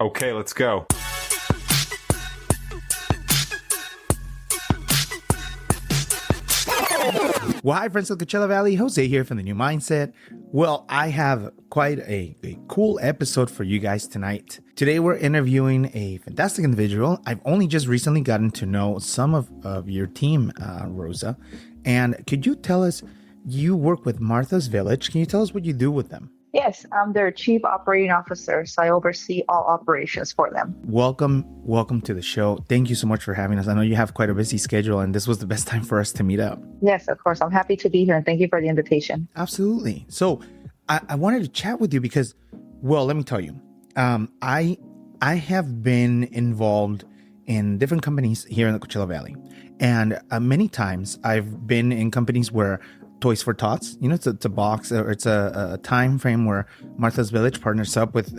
Okay, let's go. Well, hi, friends of Coachella Valley. Jose here from The New Mindset. Well, I have quite a cool episode for you guys tonight. Today, we're interviewing a fantastic individual. I've only just recently gotten to know some of your team, Rosa. And could you tell us, you work with Martha's Village. Can you tell us what you do with them? Yes, I'm their Chief Operating Officer, so I oversee all operations for them. Welcome to the show. Thank you so much for having us. I know you have quite a busy schedule, and this was the best time for us to meet up. Yes, of course. I'm happy to be here, and thank you for the invitation. Absolutely. So I wanted to chat with you because, well, let me tell you, I have been involved in different companies here in the Coachella Valley, and many times I've been in companies where Toys for Tots, it's a box, or it's a time frame where Martha's Village partners up with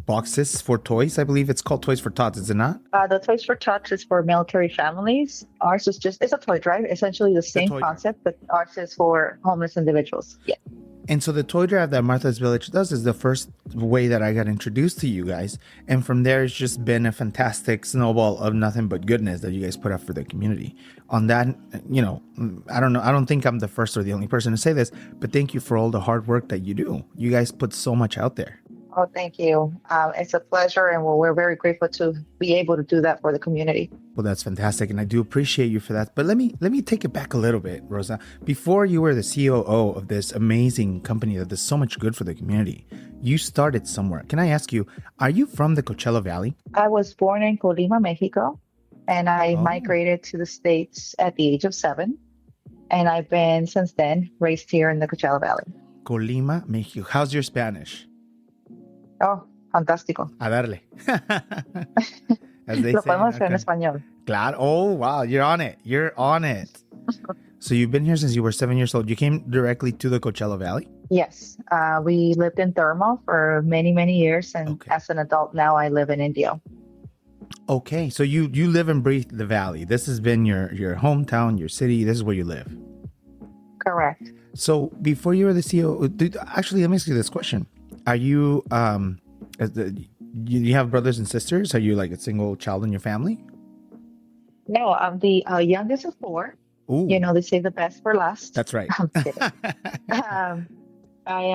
boxes for toys. I believe it's called Toys for Tots, is it not? The Toys for Tots is for military families. Ours is it's a toy drive, essentially the same concept, but ours is for homeless individuals. Yeah. And so the toy drive that Martha's Village does is the first way that I got introduced to you guys. And from there, it's just been a fantastic snowball of nothing but goodness that you guys put up for the community. On that, I don't know. I don't think I'm the first or the only person to say this, but thank you for all the hard work that you do. You guys put so much out there. Oh, thank you. It's a pleasure, and we're very grateful to be able to do that for the community. Well, that's fantastic, and I do appreciate you for that. But let me take it back a little bit, Rosa. Before you were the C.O.O. of this amazing company that does so much good for the community, you started somewhere. Can I ask you, are you from the Coachella Valley? I was born in Colima, Mexico, and I migrated to the States at the age of 7. And I've been, since then, raised here in the Coachella Valley. Colima, Mexico. How's your Spanish? Oh, fantástico. A darle. As they Lo say podemos hacer en acá. español. Claro. Oh, wow. You're on it. So you've been here since you were 7 years old. You came directly to the Coachella Valley? Yes. We lived in Thermal for many, many years. And as an adult now, I live in Indio. Okay. So you live and breathe the Valley. This has been your hometown, your city. This is where you live. Correct. So before you were the CEO, actually, let me ask you this question. Are you, you have brothers and sisters? Are you like a single child in your family? No, I'm the youngest of 4. Ooh. They say the best for last. That's right. I'm kidding. I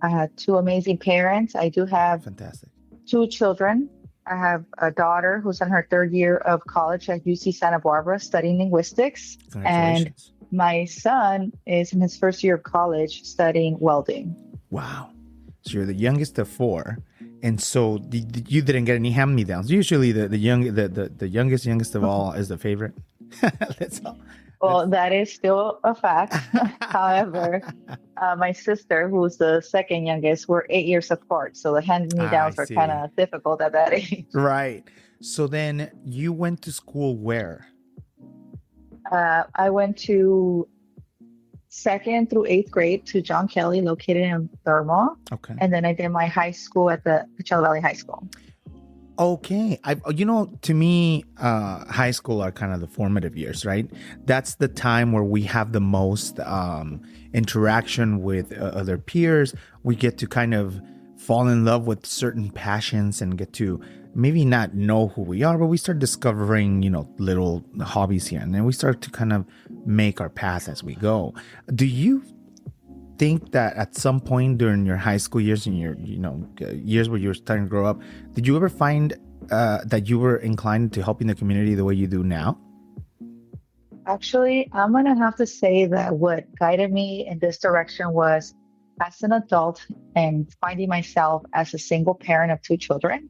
had 2 amazing parents. I do have Fantastic. 2 children. I have a daughter who's in her 3rd year of college at UC Santa Barbara studying linguistics. And my son is in his 1st year of college studying welding. Wow. So you're the youngest of 4. And so you didn't get any hand-me-downs. Usually the youngest of all is the favorite. That's all. Well, that is still a fact. However, my sister, who's the 2nd youngest, we're 8 years apart. So the hand-me-downs are kind of difficult at that age. Right. So then you went to school where? I went to 2nd through 8th grade to John Kelly, located in Thermal. Okay. And then I did my high school at the Coachella Valley High School. Okay. To me, high school are kind of the formative years, right? That's the time where we have the most interaction with other peers. We get to kind of fall in love with certain passions and get to maybe not know who we are, but we start discovering, little hobbies here. And then we start to kind of make our path as we go. Do you think that at some point during your high school years and your, years where you were starting to grow up, did you ever find that you were inclined to helping the community the way you do now? Actually, I'm going to have to say that what guided me in this direction was as an adult and finding myself as a single parent of 2 children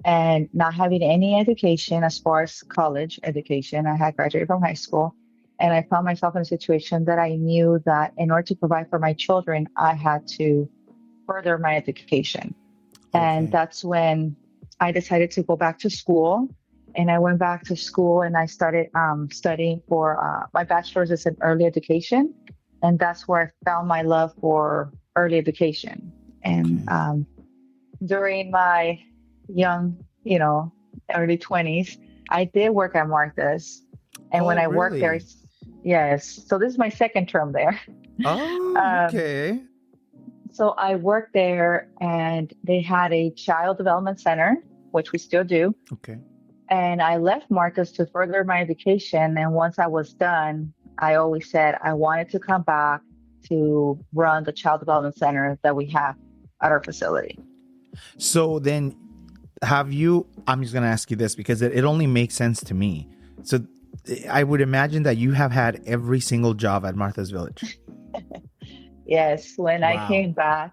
and not having any education as far as college education. I had graduated from high school, and I found myself in a situation that I knew that in order to provide for my children, I had to further my education. Okay. And that's when I decided to go back to school. And I went back to school and I started studying for my bachelor's is in early education. And that's where I found my love for early education. And during my young, early 20s, I did work at Martha's. And when I worked there, yes. So this is my 2nd term there. Oh, okay. So I worked there and they had a child development center, which we still do. Okay. And I left Marcus to further my education. And once I was done, I always said I wanted to come back to run the child development center that we have at our facility. So then I'm just going to ask you this because it only makes sense to me. So I would imagine that you have had every single job at Martha's Village. Yes. When Wow. I came back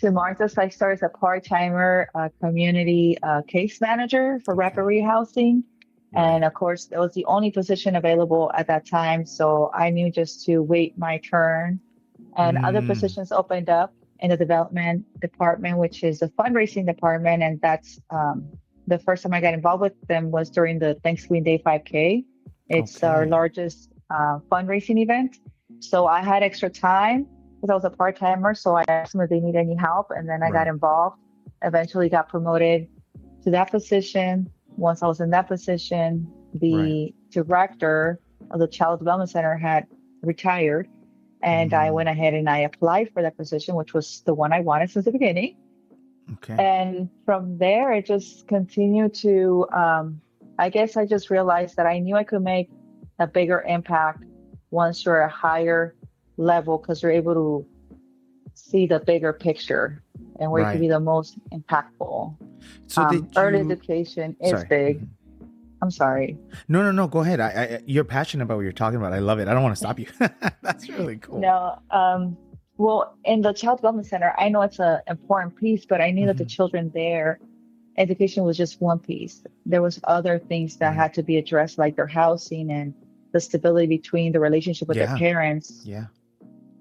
to Martha's, I started as a part-timer community case manager for rapid rehousing. And of course, that was the only position available at that time. So I knew just to wait my turn. And other positions opened up in the development department, which is the fundraising department. And that's the first time I got involved with them was during the Thanksgiving Day 5K. It's our largest fundraising event. So I had extra time because I was a part-timer. So I asked them if they need any help. And then I got involved, eventually got promoted to that position. Once I was in that position, the director of the Child Development Center had retired. And I went ahead and I applied for that position, which was the one I wanted since the beginning. Okay. And from there, it just continued to, I guess I just realized that I knew I could make a bigger impact once you're at a higher level because you're able to see the bigger picture and where you can be the most impactful. So early education is big. I'm sorry. No. Go ahead. You're passionate about what you're talking about. I love it. I don't want to stop you. That's really cool. No. Well, in the Child Development Center, I know it's an important piece, but I knew that the children there, education was just one piece. There was other things that had to be addressed, like their housing and the stability between the relationship with their parents. Yeah.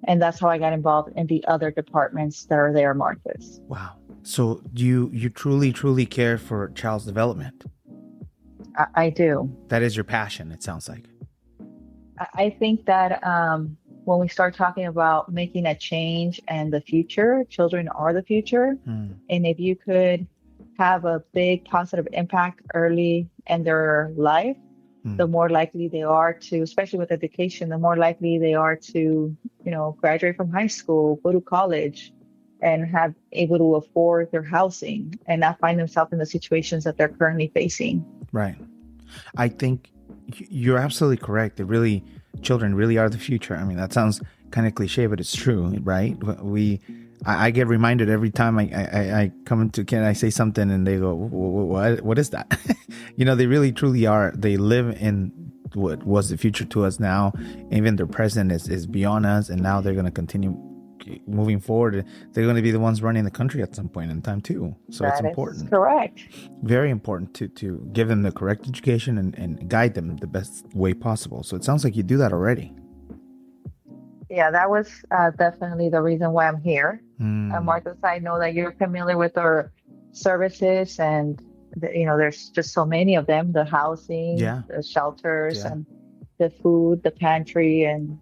And that's how I got involved in the other departments that are there, Marcus. Wow. So you truly, truly care for child's development. I do. That is your passion, it sounds like. I think that when we start talking about making a change and the future, children are the future. And if you could have a big positive impact early in their life, the more likely they are to, especially with education, the more likely they are to, graduate from high school, go to college, and have able to afford their housing and not find themselves in the situations that they're currently facing. Right. I think you're absolutely correct. Children really are the future. I mean, that sounds kind of cliche, but it's true, right? I get reminded every time I come into Canada, I say something and they go, what is that? They really truly are. They live in what was the future to us now. Even their present is beyond us. And now they're going to continue moving forward. They're going to be the ones running the country at some point in time too. So it's important. Correct. Very important to give them the correct education and guide them the best way possible. So it sounds like you do that already. Yeah, that was definitely the reason why I'm here. Marcus, I know that you're familiar with our services and, there's just so many of them, the housing, the shelters, and the food, the pantry, and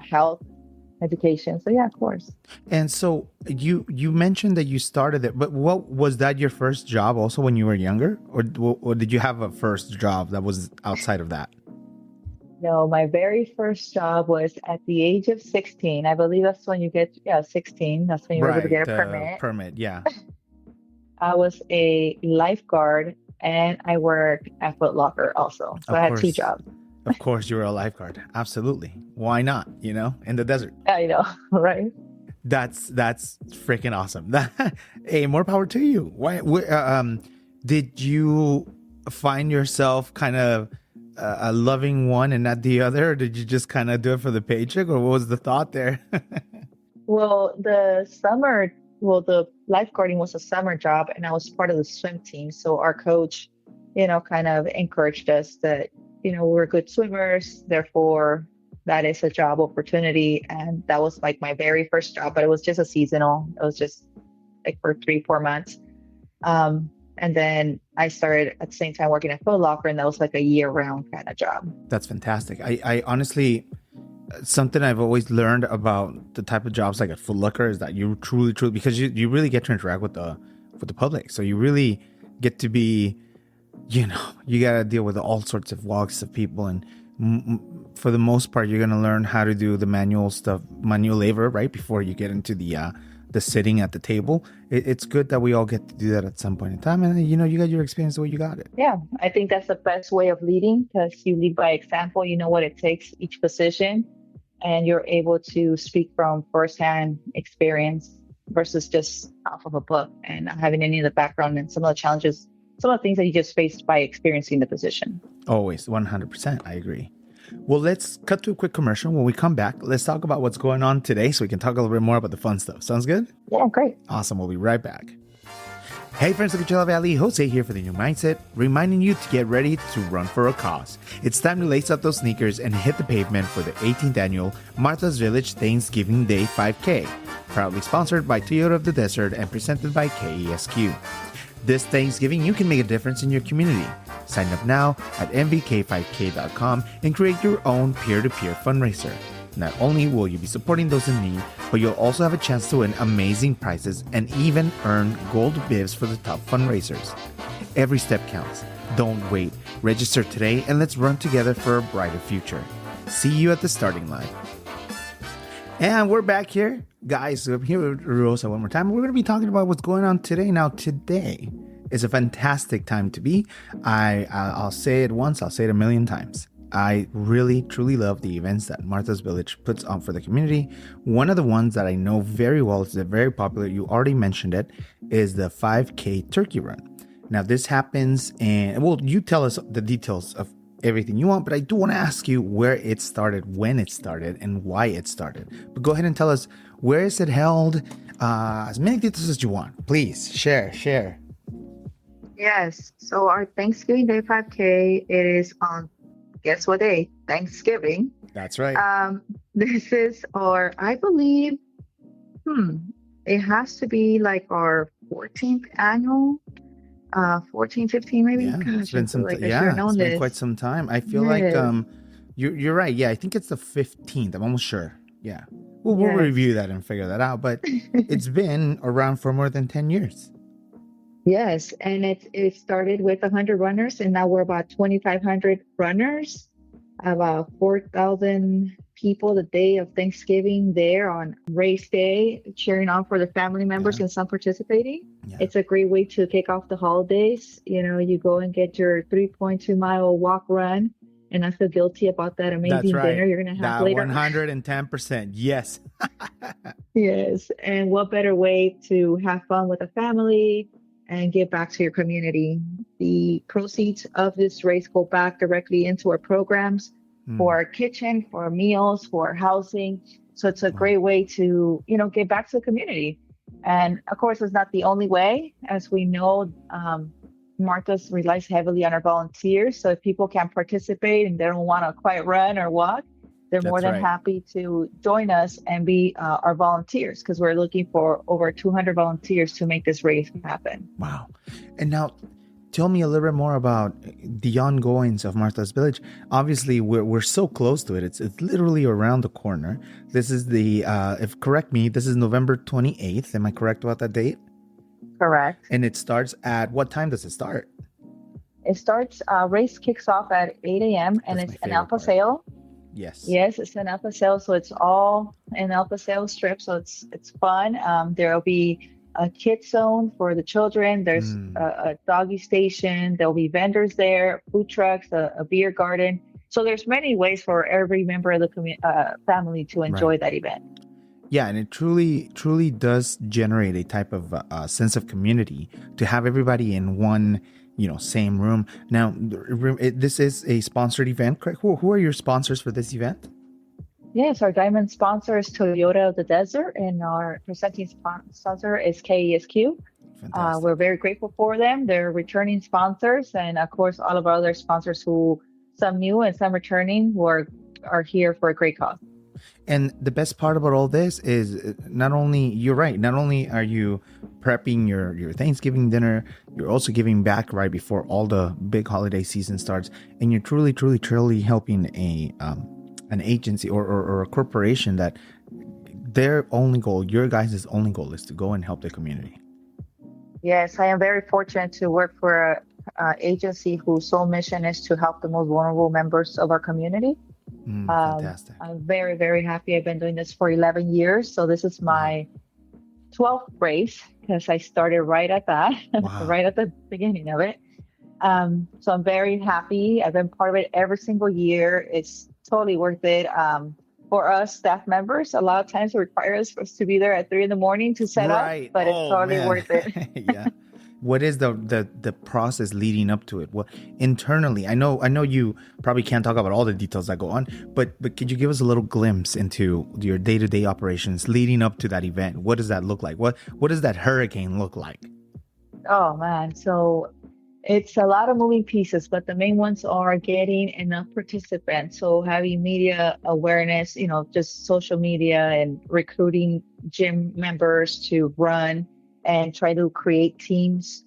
health, education. So, yeah, of course. And so you mentioned that you started it, but what was that your first job also when you were younger? Or did you have a first job that was outside of that? No, my very first job was at the age of 16. I believe that's when you get 16. That's when you're able to get a permit. Permit, yeah. I was a lifeguard and I worked at Foot Locker also. So I had two jobs. Of course, you were a lifeguard. Absolutely. Why not? In the desert. I know, right? That's freaking awesome. Hey, more power to you. Why? Did you find yourself kind of a loving one and not the other? Or did you just kind of do it for the paycheck, or what was the thought there? Well, the lifeguarding was a summer job, and I was part of the swim team. So our coach, kind of encouraged us that, we're good swimmers. Therefore, that is a job opportunity. And that was like my very first job, but it was just a seasonal. It was just like for 3-4 months. And then I started at the same time working at Foot Locker, and that was like a year-round kind of job. That's fantastic. I honestly, something I've always learned about the type of jobs like at Foot Locker is that you truly, because you really get to interact with the public. So you really get to be, you got to deal with all sorts of walks of people and for the most part, you're going to learn how to do the manual stuff, manual labor, right? Before you get into the sitting at the table. It's good that we all get to do that at some point in time. And, you got your experience the way you got it. Yeah, I think that's the best way of leading because you lead by example. You know what it takes each position, and you're able to speak from firsthand experience versus just off of a book and not having any of the background and some of the challenges, some of the things that you just faced by experiencing the position. Always, 100%. I agree. Well, let's cut to a quick commercial. When we come back, let's talk about what's going on today so we can talk a little bit more about the fun stuff. Sounds good? Yeah, great. Awesome. We'll be right back. Hey friends of Coachella Valley, Jose here for the New Mindset, reminding you to get ready to run for a cause. It's time to lace up those sneakers and hit the pavement for the 18th annual Martha's Village Thanksgiving Day 5K, proudly sponsored by Toyota of the Desert and presented by KESQ. This Thanksgiving, you can make a difference in your community. Sign up now at mvk5k.com and create your own peer-to-peer fundraiser. Not only will you be supporting those in need, but you'll also have a chance to win amazing prizes and even earn gold bibs for the top fundraisers. Every step counts. Don't wait. Register today and let's run together for a brighter future. See you at the starting line. And we're back here. Guys, I'm here with Rosa one more time. We're going to be talking about what's going on today. Now, today is a fantastic time to be. I'll say it once, I'll say it a million times. I really, truly love the events that Martha's Village puts on for the community. One of the ones that I know very well, is very popular, you already mentioned it, is the 5K Turkey Run. Now, this happens, and well, you tell us the details of everything you want, but I do want to ask you where it started, when it started, and why it started. But go ahead and tell us, where is it held? As many details as you want. Please, share. Yes. So our Thanksgiving Day 5K, it is on, guess what day? Thanksgiving. That's right. This is our, I believe, it has to be like our 14th annual, 14, 15 maybe. Yeah, Gosh, it's been some like it's been quite some time. I feel like you're right. Yeah, I think it's the 15th. I'm almost sure. Yeah. We'll review that and figure that out. But it's been around for more than 10 years. Yes, and it started with 100 runners, and now we're about 2,500 runners, about 4,000 people the day of Thanksgiving there on race day, cheering on for the family members and some participating. Yeah. It's a great way to kick off the holidays. You go and get your 3.2 mile walk run, and I feel guilty about that amazing dinner you're going to have later. 110%. Yes. Yes. And what better way to have fun with a family and give back to your community. The proceeds of this race go back directly into our programs for our kitchen, for our meals, for our housing. So it's a great way to, give back to the community. And of course, it's not the only way. As we know, Martha's relies heavily on our volunteers. So if people can't participate and they don't want to quite run or walk, they're more than happy to join us and be our volunteers, because we're looking for over 200 volunteers to make this race happen. Wow. And now tell me a little bit more about the ongoings of Martha's Village. Obviously, we're so close to it. It's literally around the corner. This is correct me, this is November 28th. Am I correct about that date? Correct. And it starts at, what time does it start? It starts, race kicks off at 8 a.m. and it's an El Paseo. Yes, it's an El Paseo, so it's all an El Paseo strip, so it's fun. There will be a kid zone for the children. There's a doggy station. There'll be vendors there, food trucks, a beer garden. So there's many ways for every member of the family to enjoy that event. Yeah, and it truly, truly does generate a type of sense of community to have everybody in one, same room. Now, this is a sponsored event, correct? Who are your sponsors for this event? Yes, our diamond sponsor is Toyota of the Desert, and our presenting sponsor is KESQ. We're very grateful for them. They're returning sponsors, and of course, all of our other sponsors, some new and some returning, who are here for a great cause. And the best part about all this is not only are you prepping your Thanksgiving dinner, you're also giving back right before all the big holiday season starts, and you're truly, truly, truly helping an agency or a corporation that their only goal, your guys' only goal, is to go and help the community. Yes, I am very fortunate to work for agency whose sole mission is to help the most vulnerable members of our community. Fantastic. I'm very, very happy. I've been doing this for 11 years. So this is Wow. my 12th race because I started right at that, Wow. right at the beginning of it. So I'm very happy. I've been part of it every single year. It's totally worth it. For us staff members, a lot of times it requires for us to be there at 3 a.m. to set up, Right. but it's Oh, totally man. worth it. Yeah. What is the process leading up to it? Well, internally, I know you probably can't talk about all the details that go on, but could you give us a little glimpse into your day-to-day operations leading up to that event? What does that look like? What does that hurricane look like? Oh man, so it's a lot of moving pieces, but the main ones are getting enough participants. So having media awareness, just social media and recruiting gym members to run and try to create teams.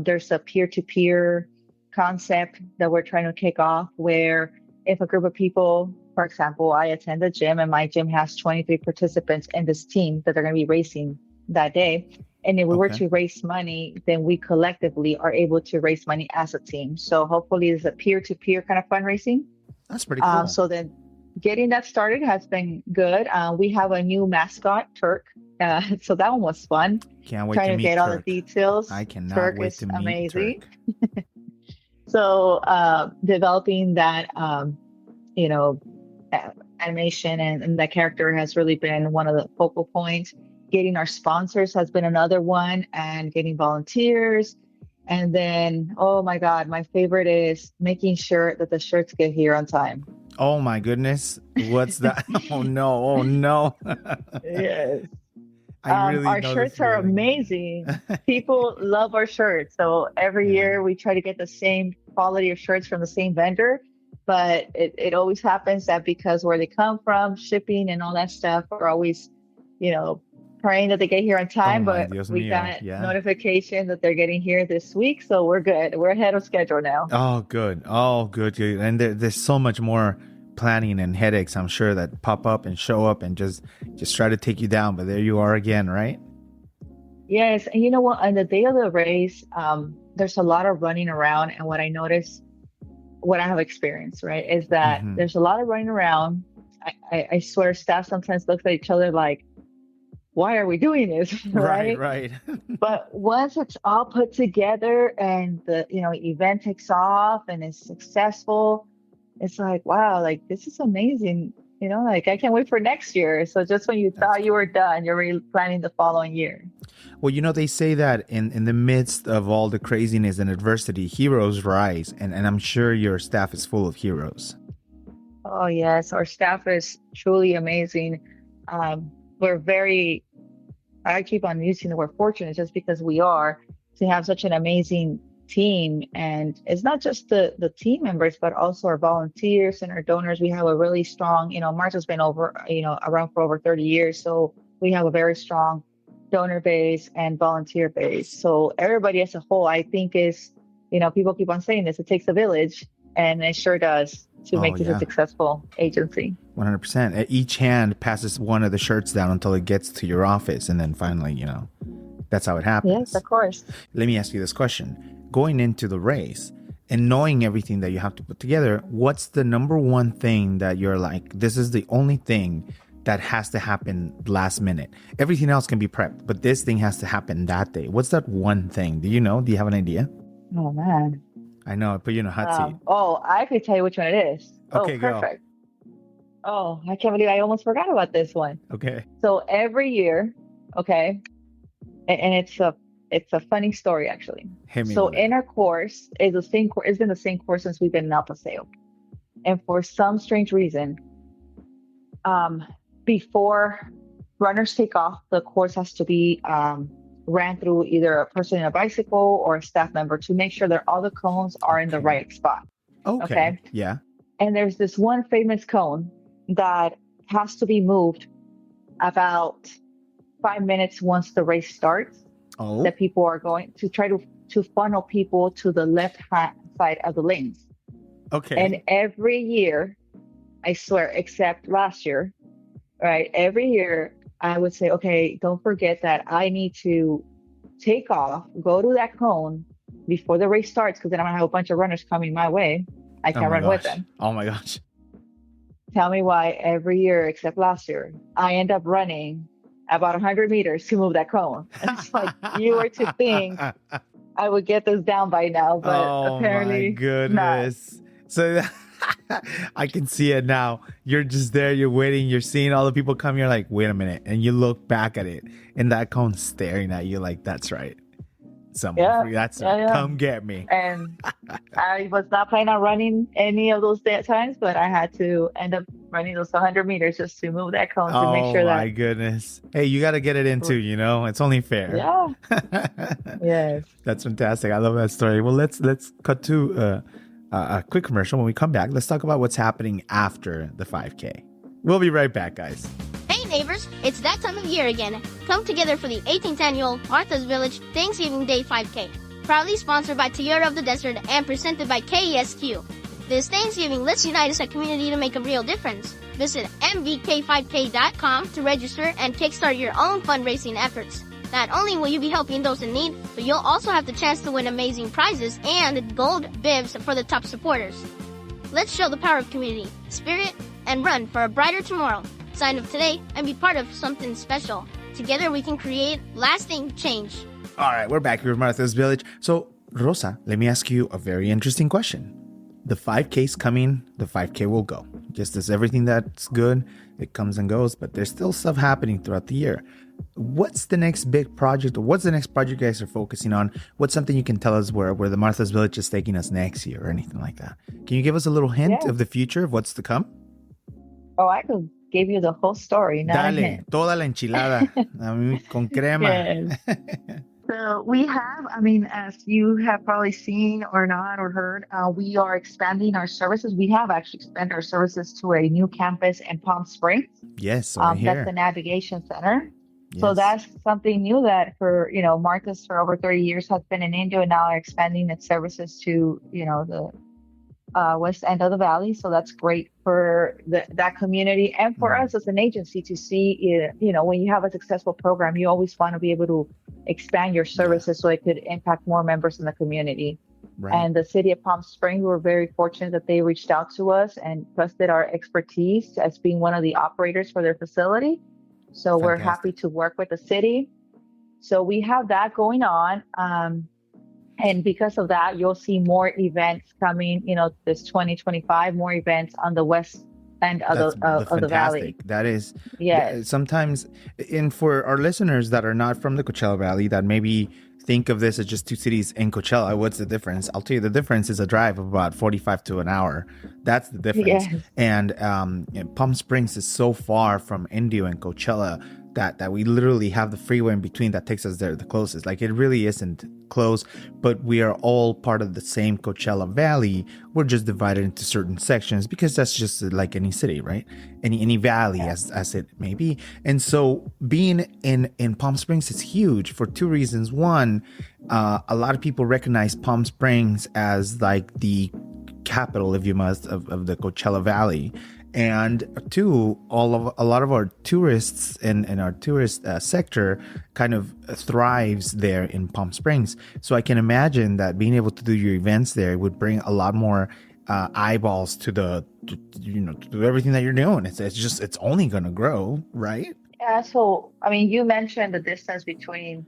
There's a peer-to-peer concept that we're trying to kick off where if a group of people, for example, I attend a gym and my gym has 23 participants in this team that they're going to be racing that day. And if we were to raise money, then we collectively are able to raise money as a team. So hopefully it's a peer-to-peer kind of fundraising. That's pretty cool. So then getting that started has been good. We have a new mascot, Turk. So that one was fun. Can't wait Trying to to meet get Turk. all the details. I cannot Turk wait is to meet amazing. Turk. So developing that, animation and that character has really been one of the focal points. Getting our sponsors has been another one, and getting volunteers. And then, oh my God, my favorite is making sure that the shirts get here on time. Oh my goodness. What's that? Oh no. Oh no. Yes. I really Our know the shirts are feeling. amazing. People love our shirts. So every year we try to get the same quality of shirts from the same vendor. But it always happens that because where they come from, shipping and all that stuff, we're always, praying that they get here on time. But Dios we mío. got Yeah. notification that they're getting here this week. So we're good. We're ahead of schedule now. Oh, good. Oh, good. And there's so much more planning and headaches, I'm sure, that pop up and show up and just try to take you down. But there you are again, right? Yes. And you know what? On the day of the race, there's a lot of running around. And what I noticed, what I have experienced, right, is that there's a lot of running around. I swear staff sometimes looks at each other like, why are we doing this? Right. But once it's all put together and the event takes off and is successful, it's like, wow, like this is amazing. Like I can't wait for next year. So just when you thought you were done, you're really planning the following year. Well, they say that in the midst of all the craziness and adversity, heroes rise. And I'm sure your staff is full of heroes. Oh, yes. Our staff is truly amazing. We're I keep on using the word fortunate just because we are to have such an amazing team. And it's not just the team members, but also our volunteers and our donors. We have a really strong, Marta's been around for over 30 years. So we have a very strong donor base and volunteer base. So everybody as a whole, I think is, people keep on saying this, it takes a village, and it sure does to make this a successful agency. 100%. Each hand passes one of the shirts down until it gets to your office. And then finally, that's how it happens. Yes, of course. Let me ask you this question. Going into the race and knowing everything that you have to put together, what's the number one thing that you're like, this is the only thing that has to happen last minute? Everything else can be prepped, but this thing has to happen that day. What's that one thing? Do you know? Do you have an idea? Oh, man. I know. I put you in a hot seat. Oh, I could tell you which one it is. Okay, perfect. Oh, I can't believe I almost forgot about this one. Okay. So every year, okay, and it's a funny story actually. So in our course, it's been the same course since we've been in El Paseo. And for some strange reason, before runners take off, the course has to be ran through either a person in a bicycle or a staff member to make sure that all the cones are in the right spot. Okay. Yeah. And there's this one famous cone that has to be moved about 5 minutes once the race starts. Oh. That people are going to try to funnel people to the left hand side of the lanes. Okay. And every year, I swear, except last year, right? Every year I would say, okay, don't forget that I need to take off, go to that cone, before the race starts, because then I'm gonna have a bunch of runners coming my way. I Oh can't my run with gosh. them. Oh my gosh. Tell me why every year except last year, I end up running about 100 meters to move that cone. And it's like, you were to think I would get this down by now, but Oh my apparently not. goodness. So I can see it now. You're just there, you're waiting, you're seeing all the people come, you're like, wait a minute. And you look back at it and that cone's staring at you like, that's right. Someone Yeah, free. That's yeah, right. yeah. Come get me. And I was not planning on running any of those times, but I had to end up running those 100 meters just to move that cone to make Oh sure my that, goodness. Hey, you got to get it in too, you know? It's only fair. yeah, yes. That's fantastic. I love that story. Well, let's cut to a quick commercial. When we come back, let's talk about what's happening after the 5K. We'll be right back, guys. Hey neighbors, it's that time of year again. Come together for the 18th annual Martha's Village Thanksgiving Day 5K. Proudly sponsored by Toyota of the Desert and presented by KESQ. This Thanksgiving, let's unite as a community to make a real difference. Visit mvk5k.com to register and kickstart your own fundraising efforts. Not only will you be helping those in need, but you'll also have the chance to win amazing prizes and gold bibs for the top supporters. Let's show the power of community, spirit, and run for a brighter tomorrow. Sign up today and be part of something special. Together we can create lasting change. All right, we're back here with Martha's Village. So, Rosa, let me ask you a very interesting question. The 5K's coming, the 5K will go. Just as everything that's good, it comes and goes, but there's still stuff happening throughout the year. What's the next big project, or what's the next project you guys are focusing on? What's something you can tell us where the Martha's Village is taking us next year or anything like that? Can you give us a little hint of the future of what's to come? Oh, I could give you the whole story. Dale, toda la enchilada. A mí con crema. Yes. So we have, I mean, as you have probably seen or not or heard, we are expanding our services. We have actually expanded our services to a new campus in Palm Springs. Yes, over here. That's the navigation center. Yes. So that's something new that for, Marcus for over 30 years has been in Indio, and now are expanding its services to, the west end of the valley. So that's great for that community and for us as an agency to see, when you have a successful program, you always want to be able to expand your services so it could impact more members in the community. Right. And the city of Palm Springs, we're very fortunate that they reached out to us and trusted our expertise as being one of the operators for their facility. So we're happy to work with the city. So we have that going on. And because of that, you'll see more events coming, this 2025, more events on the west end of the valley. That is, yes. Sometimes, and for our listeners that are not from the Coachella Valley, that maybe think of this as just two cities in Coachella, what's the difference? I'll tell you, the difference is a drive of about 45 to an hour. That's the difference. Yes. And Palm Springs is so far from Indio and Coachella that we literally have the freeway in between that takes us there the closest. Like, it really isn't close, but we are all part of the same Coachella Valley. We're just divided into certain sections because that's just like any city, right? Any valley, as it may be. And so being in Palm Springs is huge for two reasons. One, a lot of people recognize Palm Springs as like the capital, if you must, of the Coachella Valley. And two, a lot of our tourists and our tourist sector kind of thrives there in Palm Springs. So I can imagine that being able to do your events there would bring a lot more eyeballs to everything that you're doing. It's only going to grow, right? Yeah. So, I mean, you mentioned the distance between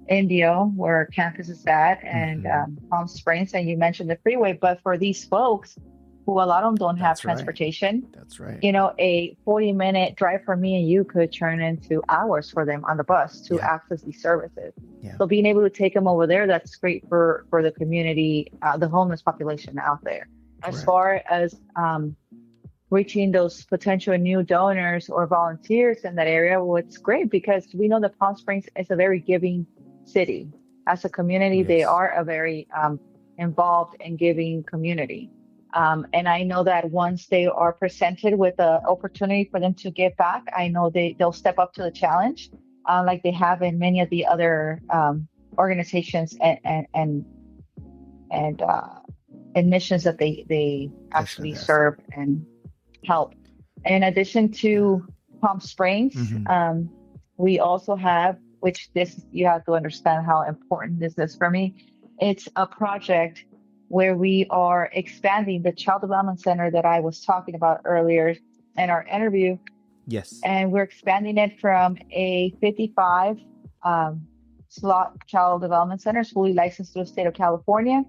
Indio, where campus is at, and Palm Springs, and you mentioned the freeway. But for these folks, who a lot of them don't have transportation. Right. That's right. A 40-minute drive for me and you could turn into hours for them on the bus to access these services. Yeah. So being able to take them over there, that's great for the community, the homeless population out there. As far as reaching those potential new donors or volunteers in that area, well, it's great because we know that Palm Springs is a very giving city. As a community, they are a very involved and giving community. And I know that once they are presented with the opportunity for them to give back, I know they'll step up to the challenge, like they have in many of the other organizations and missions that they actually serve and help. In addition to Palm Springs, we also have, which this you have to understand how important this is for me. It's a project where we are expanding the Child Development Center that I was talking about earlier in our interview. Yes. And we're expanding it from a 55 slot Child Development Center, fully licensed through the state of California,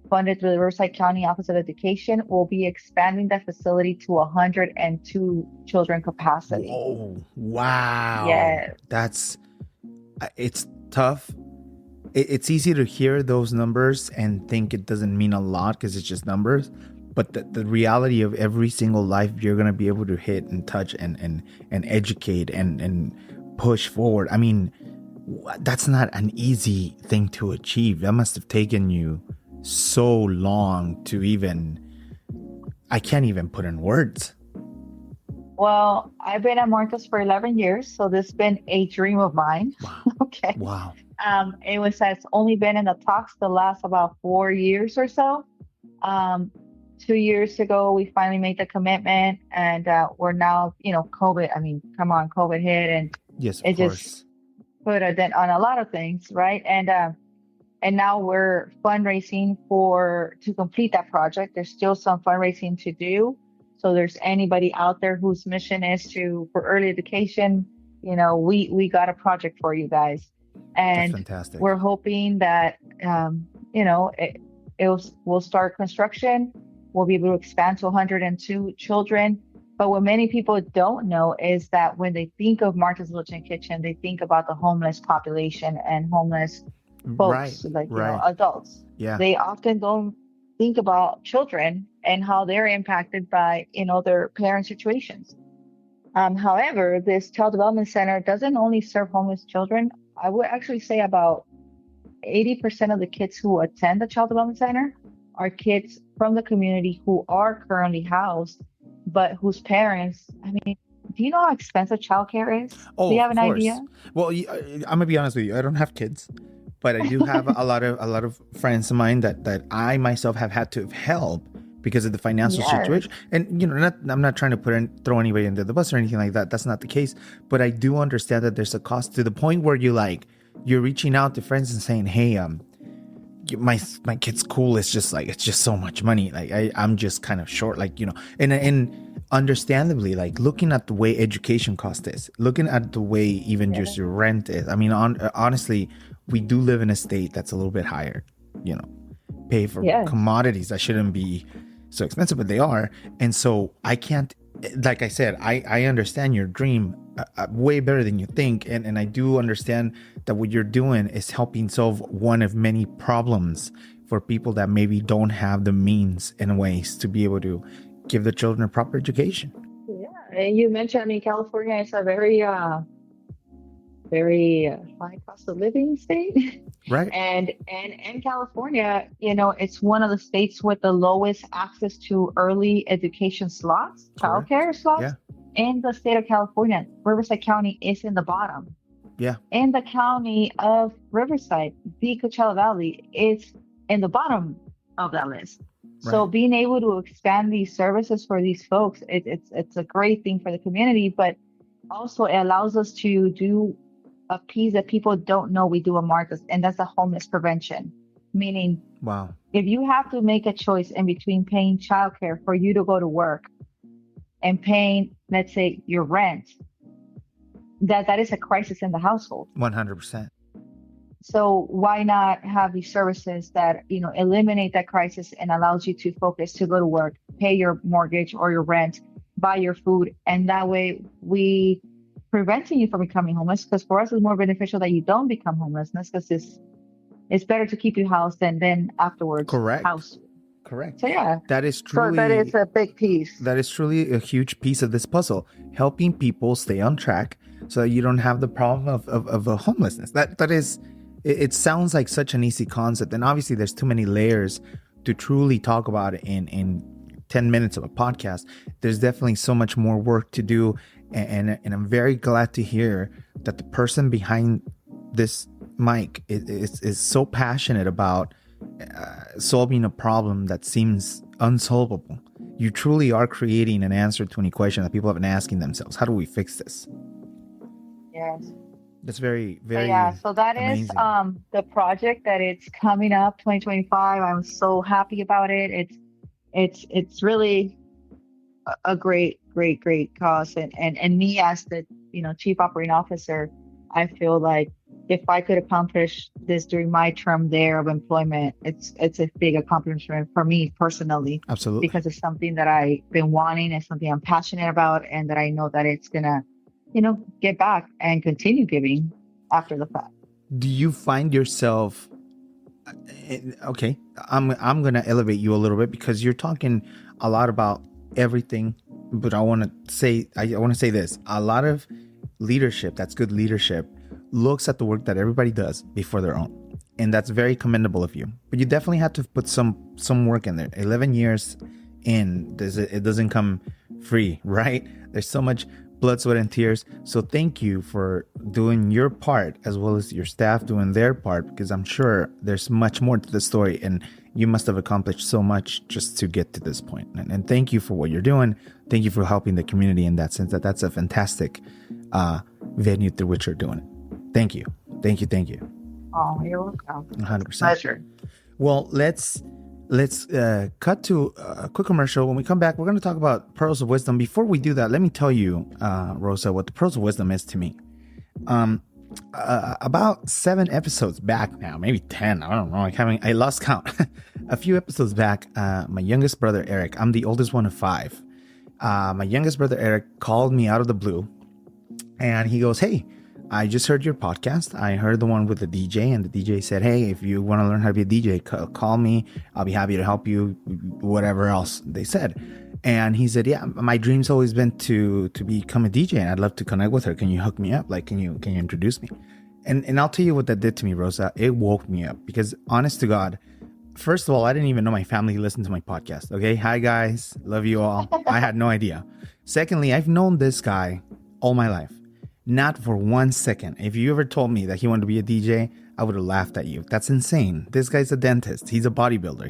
funded through the Riverside County Office of Education. We'll be expanding that facility to 102 children capacity. Whoa. Wow. Yeah. It's tough. It's easy to hear those numbers and think it doesn't mean a lot because it's just numbers. But the reality of every single life you're going to be able to hit and touch and educate and push forward. I mean, that's not an easy thing to achieve. That must have taken you so long to even, I can't even put in words. Well, I've been at Martha's for 11 years, so this has been a dream of mine. Wow. Okay. Wow. It's only been in the talks the last about 4 years or so. 2 years ago, we finally made the commitment, and we're now, COVID. I mean, come on, COVID hit, and Yes, it of course. just put a dent on a lot of things, right? And now we're fundraising to complete that project. There's still some fundraising to do. So there's anybody out there whose mission is for early education, we got a project for you guys. And That's fantastic. we're hoping that, we'll start construction. We'll be able to expand to 102 children. But what many people don't know is that when they think of Martha's Village and Kitchen, they think about the homeless population and homeless folks, adults. Yeah. They often don't think about children and how they're impacted by, their parent situations. However, this Child Development Center doesn't only serve homeless children. I would actually say about 80% of the kids who attend the Child Development Center are kids from the community who are currently housed, but whose parents, do you know how expensive childcare is? Oh, do you have of an course. idea? Well, I'm gonna be honest with you. I don't have kids, but I do have a lot of friends of mine that I myself have had to help because of the financial situation. And I'm not trying to throw anybody under the bus or anything like that. That's not the case. But I do understand that there's a cost to the point where you're reaching out to friends and saying, "Hey, my kid's school is just it's just so much money. I'm just kind of short, and understandably, looking at the way education cost is, looking at the way even just your rent is. I mean, honestly, we do live in a state that's a little bit higher, pay for commodities that shouldn't be so expensive, but they are. And so I can't, like I said, I understand your dream way better than you think. And I do understand that what you're doing is helping solve one of many problems for people that maybe don't have the means and ways to be able to give the children a proper education. Yeah. And you mentioned, California is a very, very high cost of living state. Right. And in California, it's one of the states with the lowest access to early education slots, childcare slots in the state of California. Riverside County is in the bottom. Yeah. In the county of Riverside, the Coachella Valley is in the bottom of that list. Right. So being able to expand these services for these folks, it's a great thing for the community, but also it allows us to do a piece that people don't know we do at Martha's, and that's the homeless prevention. Meaning, wow, if you have to make a choice in between paying childcare for you to go to work and paying, let's say, your rent, that is a crisis in the household. 100%. So why not have these services that, eliminate that crisis and allows you to focus to go to work, pay your mortgage or your rent, buy your food, and that way we preventing you from becoming homeless, because for us it's more beneficial that you don't become homeless, because it's better to keep you housed than then afterwards house. Correct. So yeah, that is truly, that is a big piece. That is truly a huge piece of this puzzle, helping people stay on track so that you don't have the problem of a homelessness. That is, it sounds like such an easy concept, and obviously there's too many layers to truly talk about it in 10 minutes of a podcast. There's definitely so much more work to do. And I'm very glad to hear that the person behind this mic is so passionate about solving a problem that seems unsolvable. You truly are creating an answer to any question that people have been asking themselves. How do we fix this? Yes. That's very, Yeah, very so that is amazing. the project that it's coming up 2025. I'm so happy about it. It's really a great cause, and me as the chief operating officer, I feel like if I could accomplish this during my term there of employment, it's a big accomplishment for me personally, Absolutely. because it's something that I've been wanting and something I'm passionate about, and that I know that it's gonna get back and continue giving after the fact. Do you find yourself okay, I'm gonna elevate you a little bit because you're talking a lot about everything, but I want to say this: a lot of leadership, that's good leadership, looks at the work that everybody does before their own, and that's very commendable of you. But you definitely have to put some work in there. 11 years in, it doesn't come free, right? There's so much blood, sweat, and tears. So thank you for doing your part as well as your staff doing their part, because I'm sure there's much more to the story, and you must have accomplished so much just to get to this point. And thank you for what you're doing. Thank you for helping the community in that sense. That's a fantastic venue through which you're doing it. Thank you. Thank you. Thank you. Oh, you're welcome. 100%. Pleasure. Well, let's cut to a quick commercial. When we come back, we're going to talk about pearls of wisdom. Before we do that, let me tell you, Rosa, what the pearls of wisdom is to me. About 7 episodes back now, maybe 10, I don't know, I lost count. A few episodes back, my youngest brother Eric, I'm the oldest one of 5. My youngest brother Eric called me out of the blue, and he goes, "Hey, I just heard your podcast. I heard the one with the DJ, and the DJ said, hey, if you want to learn how to be a DJ, call me. I'll be happy to help you," whatever else they said. And he said, "Yeah, my dream's always been to become a DJ, and I'd love to connect with her. Can you hook me up? Like, can you introduce me?" And I'll tell you what that did to me, Rosa. It woke me up, because honest to God, first of all, I didn't even know my family listened to my podcast. Okay. Hi guys. Love you all. I had no idea. Secondly, I've known this guy all my life. Not for 1 second. If you ever told me that he wanted to be a DJ, I would have laughed at you. That's insane. This guy's a dentist. He's a bodybuilder.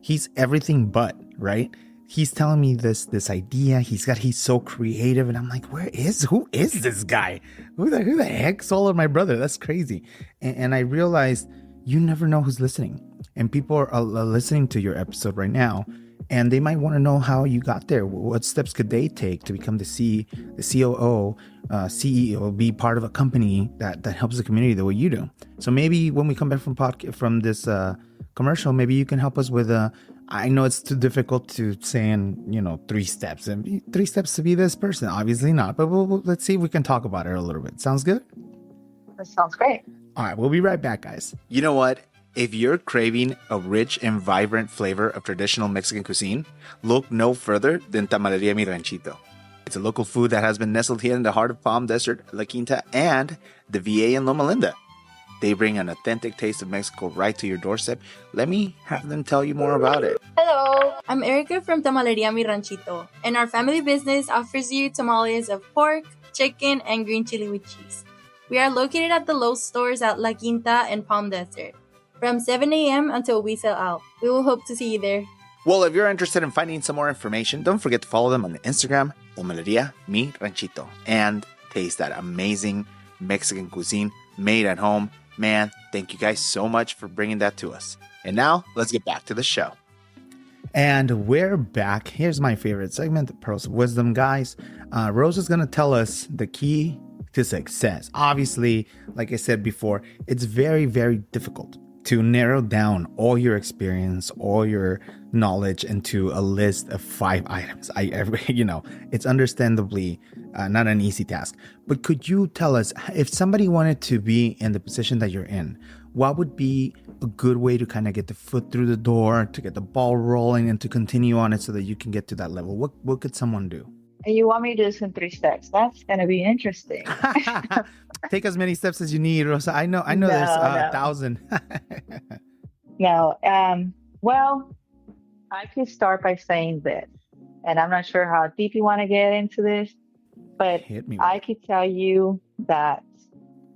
He's everything but, right? He's telling me this idea. He's so creative, and I'm like, who is this guy? Who the heck's all of my brother? That's crazy. And I realized you never know who's listening, and people are listening to your episode right now, and they might want to know how you got there. What steps could they take to become the COO, CEO, be part of a company that helps the community the way you do? So maybe when we come back from this commercial, maybe you can help us with I know it's too difficult to say in 3 steps, and 3 steps to be this person. Obviously not, but let's see if we can talk about it a little bit. Sounds good? That sounds great. All right, we'll be right back, guys. You know what? If you're craving a rich and vibrant flavor of traditional Mexican cuisine, look no further than Tamaleria Mi Ranchito. It's a local food that has been nestled here in the heart of Palm Desert, La Quinta, and the VA in Loma Linda. They bring an authentic taste of Mexico right to your doorstep. Let me have them tell you more about it. Hello, I'm Erica from Tamaleria Mi Ranchito, and our family business offers you tamales of pork, chicken, and green chili with cheese. We are located at the Lowe's stores at La Quinta and Palm Desert, from 7 a.m. until we sell out. We will hope to see you there. Well, if you're interested in finding some more information, don't forget to follow them on Instagram, Tamaleria Mi Ranchito, and taste that amazing Mexican cuisine made at home. Man, thank you guys so much for bringing that to us. And now, let's get back to the show. And we're back. Here's my favorite segment, the Pearls of Wisdom, guys. Rose is going to tell us the key to success. Obviously, like I said before, it's very, very difficult to narrow down all your experience, all your knowledge into a list of 5 items. It's understandably not an easy task. But could you tell us, if somebody wanted to be in the position that you're in, what would be a good way to kind of get the foot through the door, to get the ball rolling, and to continue on it so that you can get to that level? What could someone do? And you want me to do this in 3 steps? That's going to be interesting. Take as many steps as you need, Rosa. I know. No, There's no. 1,000. No. Well, I could start by saying this, and I'm not sure how deep you want to get into this, but Hit me. I could tell you that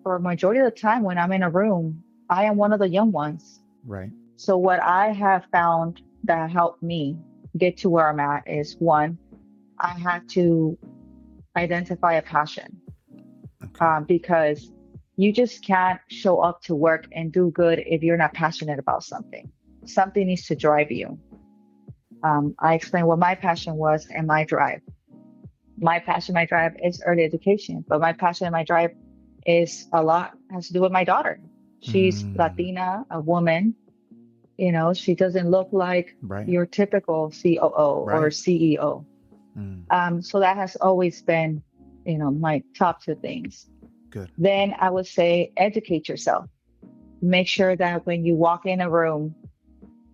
for a majority of the time when I'm in a room, I am one of the young ones. Right. So what I have found that helped me get to where I'm at is, one, I had to identify a passion. Okay. Because you just can't show up to work and do good if you're not passionate about something. Something needs to drive you. I explained what my passion was and my drive. My passion, my drive is early education, but my passion and my drive has to do with my daughter. She's Latina, a woman. She doesn't look like your typical COO or CEO. So that has always been, my top two things. Good. Then I would say educate yourself. Make sure that when you walk in a room,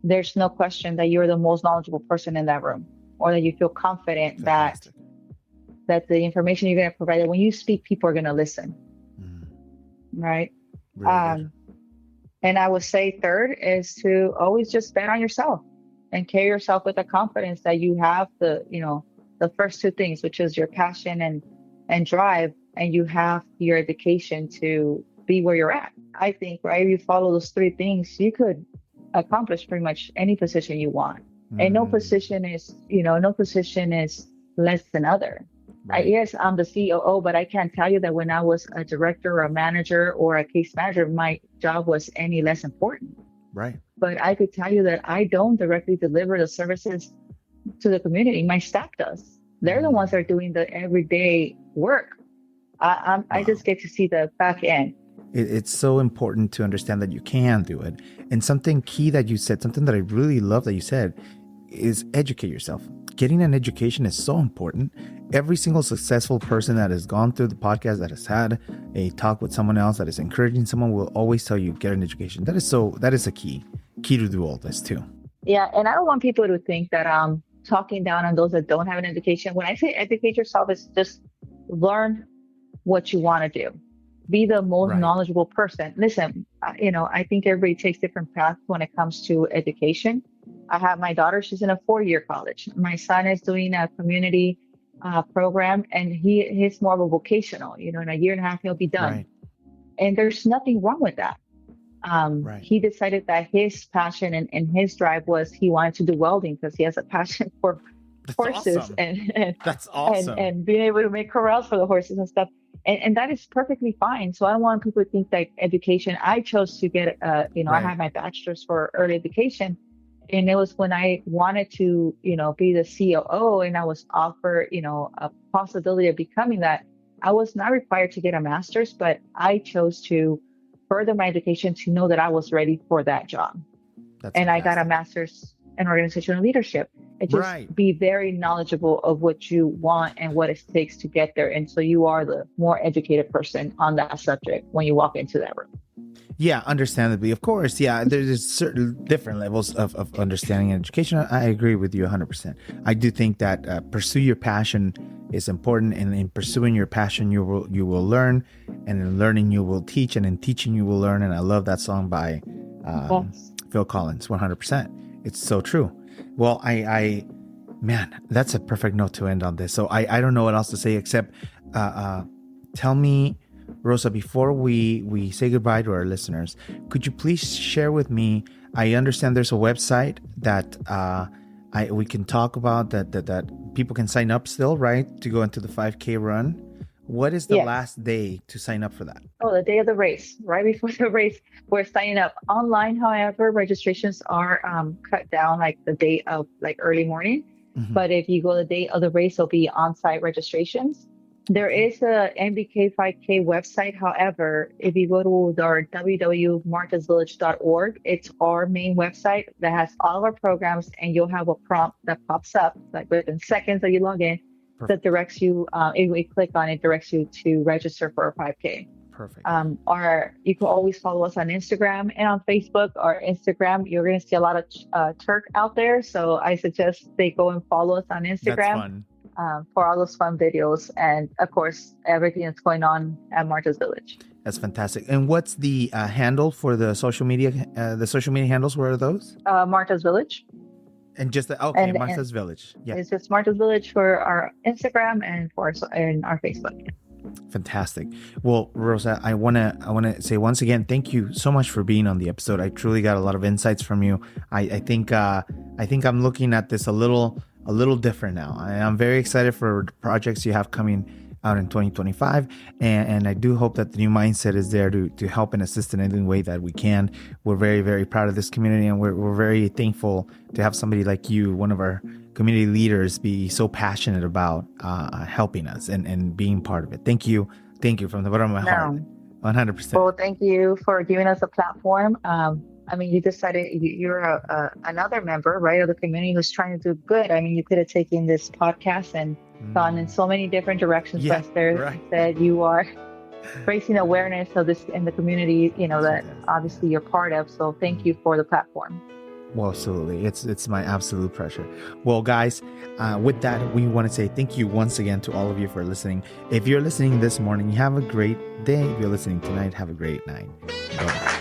there's no question that you're the most knowledgeable person in that room, or that you feel confident that the information you're going to provide, that when you speak, people are going to listen. Right? Really and I would say third is to always just bet on yourself and carry yourself with the confidence that you have the first two things, which is your passion and drive, and you have your education to be where you're at. I think, right, if you follow those three things, you could accomplish pretty much any position you want. And no position is less than other. Right. Yes, I'm the COO, but I can't tell you that when I was a director or a manager or a case manager, my job was any less important. Right. But I could tell you that I don't directly deliver the services to the community. My staff does. They're the ones that are doing the everyday work. I just get to see the back end. It's so important to understand that you can do it. And something key that you said, something that I really love that you said, is educate yourself. Getting an education is so important. Every single successful person that has gone through the podcast, that has had a talk with someone else, that is encouraging someone, will always tell you, get an education. That is a key to do all this too. Yeah. And I don't want people to think that I'm talking down on those that don't have an education. When I say educate yourself, it's just learn what you want to do. Be the most knowledgeable person. Listen, I think everybody takes different paths when it comes to education. I have my daughter, she's in a 4-year college. My son is doing a community program, and he's more of a vocational, in a year and a half, he'll be done. Right. And there's nothing wrong with that. He decided that his passion and his drive was he wanted to do welding because he has a passion for horses. Awesome. and that's awesome. And being able to make corrals for the horses and stuff. And that is perfectly fine. So I don't want people to think that education, I chose to get, I had my bachelor's for early education. And it was when I wanted to, be the COO, and I was offered, a possibility of becoming that. I was not required to get a master's, but I chose to further my education to know that I was ready for that job. And I got a master's in organizational leadership. And just be very knowledgeable of what you want and what it takes to get there. And so you are the more educated person on that subject when you walk into that room. Yeah, understandably, of course. Yeah, there's certain different levels of understanding and education. I agree with you 100%. I do think that pursue your passion is important, and in pursuing your passion, you will learn, and in learning, you will teach, and in teaching, you will learn. And I love that song by Phil Collins, 100%. It's so true. Well, man, that's a perfect note to end on this. So I don't know what else to say except tell me, Rosa, before we say goodbye to our listeners, could you please share with me, I understand there's a website that we can talk about that people can sign up still, right? To go into the 5K run. What is the last day to sign up for that? Oh, the day of the race, right before the race, we're signing up online. However, registrations are cut down like the day of like early morning. Mm-hmm. But if you go the day of the race, it'll be on-site registrations. There is a MBK 5K website. However, if you go to our www.marthasvillage.org, it's our main website that has all of our programs, and you'll have a prompt that pops up like within seconds that you log in. Perfect. That directs you, if we click on it, directs you to register for a 5K. Perfect. You can always follow us on Instagram and on Facebook. Our Instagram, you're going to see a lot of Turk out there. So I suggest they go and follow us on Instagram. That's fun. For all those fun videos. And of course, everything that's going on at Martha's Village. That's fantastic. And what's the handle for the social media? The social media handles, where are those? Martha's Village. And just Martha's Village. Yeah, it's just Martha's Village for our Instagram and for our Facebook. Fantastic. Well, Rosa, I wanna say once again, thank you so much for being on the episode. I truly got a lot of insights from you. I think I'm looking at this a little different now. I'm very excited for projects you have coming out in 2025. And I do hope that the new mindset is there to help and assist in any way that we can. We're very, very proud of this community, and we're very thankful to have somebody like you, one of our community leaders, be so passionate about helping us and being part of it. Thank you. Thank you from the bottom of my heart. 100%. Well, thank you for giving us a platform. I mean, you decided you're another member, right, of the community who's trying to do good. I mean, you could have taken this podcast and gone in so many different directions. Yeah, but there's right. Instead, you are raising awareness of this in the community, that obviously you're part of. So thank you for the platform. Well, absolutely. It's my absolute pleasure. Well, guys, with that, we want to say thank you once again to all of you for listening. If you're listening this morning, have a great day. If you're listening tonight, have a great night. Bye-bye.